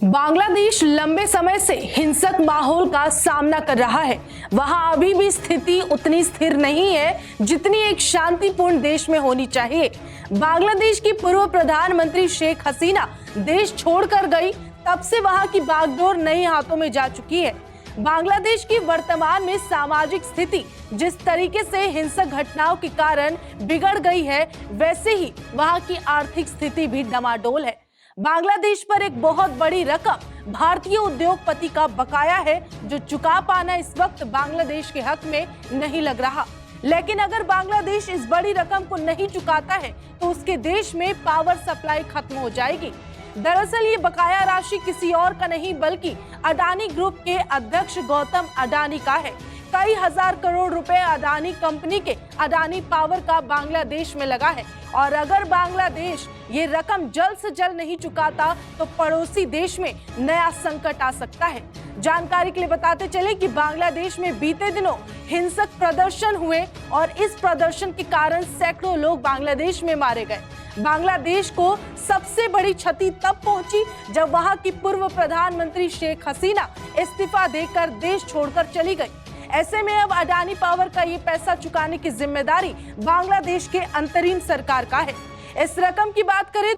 बांग्लादेश लंबे समय से हिंसक माहौल का सामना कर रहा है। वहां अभी भी स्थिति उतनी स्थिर नहीं है जितनी एक शांतिपूर्ण देश में होनी चाहिए। बांग्लादेश की पूर्व प्रधानमंत्री शेख हसीना देश छोड़कर गई, तब से वहां की बागडोर नए हाथों में जा चुकी है। बांग्लादेश की वर्तमान में सामाजिक स्थिति जिस तरीके से हिंसक घटनाओं के कारण बिगड़ गई है, वैसे ही वहां की आर्थिक स्थिति भी डमाडोल है। बांग्लादेश पर एक बहुत बड़ी रकम भारतीय उद्योगपति का बकाया है, जो चुका पाना इस वक्त बांग्लादेश के हक में नहीं लग रहा। लेकिन अगर बांग्लादेश इस बड़ी रकम को नहीं चुकाता है तो उसके देश में पावर सप्लाई खत्म हो जाएगी। दरअसल ये बकाया राशि किसी और का नहीं बल्कि अडानी ग्रुप के अध्यक्ष गौतम अडानी का है। कई हजार करोड़ रुपए अडानी कंपनी के अडानी पावर का बांग्लादेश में लगा है, और अगर बांग्लादेश ये रकम जल्द से जल्द नहीं चुकाता तो पड़ोसी देश में नया संकट आ सकता है। जानकारी के लिए बताते चले कि बांग्लादेश में बीते दिनों हिंसक प्रदर्शन हुए और इस प्रदर्शन के कारण सैकड़ों लोग बांग्लादेश में मारे गए। बांग्लादेश को सबसे बड़ी क्षति तब पहुंची जब वहां की पूर्व प्रधानमंत्री शेख हसीना इस्तीफा देकर देश छोड़कर चली गई। ऐसे में अब अडानी पावर का ये पैसा चुकाने की जिम्मेदारी बांग्लादेश के अंतरिम सरकार का है। इस रकम की बात करें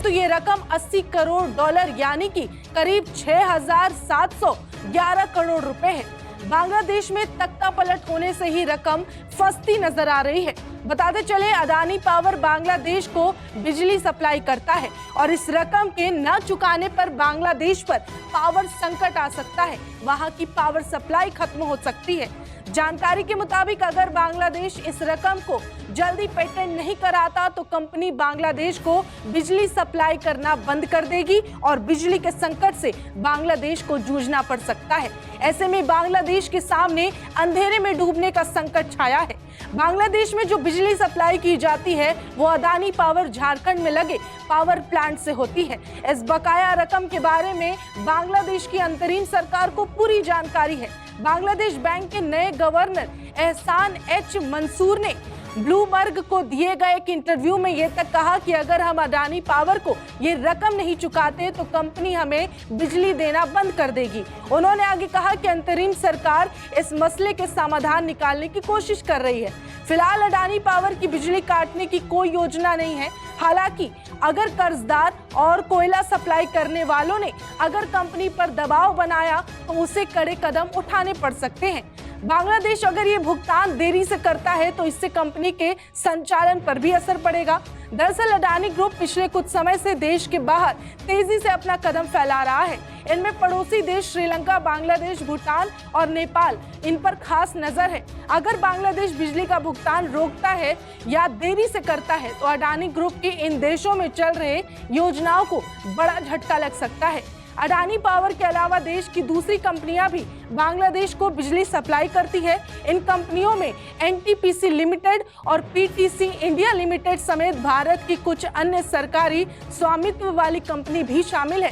तो ये रकम 80 करोड़ डॉलर यानी कि करीब 6,711 करोड़ रुपए है। बांग्लादेश में तख्ता पलट होने से ही रकम फंसती नजर आ रही है। बताते चले अडानी पावर बांग्लादेश को बिजली सप्लाई करता है और इस रकम के न चुकाने पर बांग्लादेश पर पावर संकट आ सकता है। वहां की पावर सप्लाई खत्म हो सकती है। जानकारी के मुताबिक अगर बांग्लादेश इस रकम को जल्दी पेटेंट नहीं कराता तो कंपनी बांग्लादेश को बिजली सप्लाई करना बंद कर देगी और बिजली के संकट से बांग्लादेश को जूझना पड़ सकता है। ऐसे में बांग्लादेश के सामने अंधेरे में डूबने का संकट छाया है। बांग्लादेश में जो बिजली सप्लाई की जाती है वो अडानी पावर झारखंड में लगे पावर प्लांट से होती है। इस बकाया रकम के बारे में बांग्लादेश की अंतरिम सरकार को पूरी जानकारी है। बांग्लादेश बैंक के नए गवर्नर एहसान एच मंसूर ने ब्लूमबर्ग को दिए गए एक इंटरव्यू में ये तक कहा कि अगर हम अडानी पावर को ये रकम नहीं चुकाते तो कंपनी हमें बिजली देना बंद कर देगी। उन्होंने आगे कहा कि अंतरिम सरकार इस मसले के समाधान निकालने की कोशिश कर रही है। फिलहाल अडानी पावर की बिजली काटने की कोई योजना नहीं है। हालांकि अगर कर्जदार और कोयला सप्लाई करने वालों ने अगर कंपनी पर दबाव बनाया तो उसे कड़े कदम उठाने पड़ सकते हैं। बांग्लादेश अगर ये भुगतान देरी से करता है तो इससे कंपनी के संचालन पर भी असर पड़ेगा। दरअसल अडानी ग्रुप पिछले कुछ समय से देश के बाहर तेजी से अपना कदम फैला रहा है। इनमें पड़ोसी देश श्रीलंका, बांग्लादेश, भूटान और नेपाल इन पर खास नजर है। अगर बांग्लादेश बिजली का भुगतान रोकता है या देरी से करता है तो अडानी ग्रुप की इन देशों में चल रहे योजनाओं को बड़ा झटका लग सकता है। अडानी पावर के अलावा देश की दूसरी कंपनियां भी बांग्लादेश को बिजली सप्लाई करती है। इन कंपनियों में एनटीपीसी लिमिटेड और पीटीसी इंडिया लिमिटेड समेत भारत की कुछ अन्य सरकारी स्वामित्व वाली कंपनी भी शामिल है।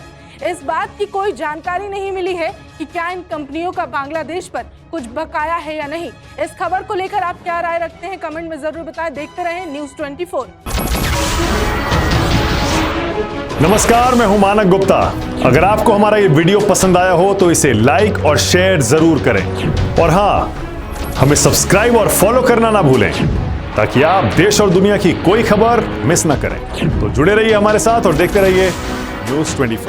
इस बात की कोई जानकारी नहीं मिली है कि क्या इन कंपनियों का बांग्लादेश पर कुछ बकाया है या नहीं। इस खबर को लेकर आप क्या राय रखते हैं, कमेंट में जरूर बताएं। देखते रहें न्यूज़ 24। नमस्कार, मैं हूं मानक गुप्ता। अगर आपको हमारा ये वीडियो पसंद आया हो तो इसे लाइक और शेयर जरूर करें, और हां, हमें सब्सक्राइब और फॉलो करना ना भूलें ताकि आप देश और दुनिया की कोई खबर मिस ना करें। तो जुड़े रहिए हमारे साथ और देखते रहिए न्यूज़ 24।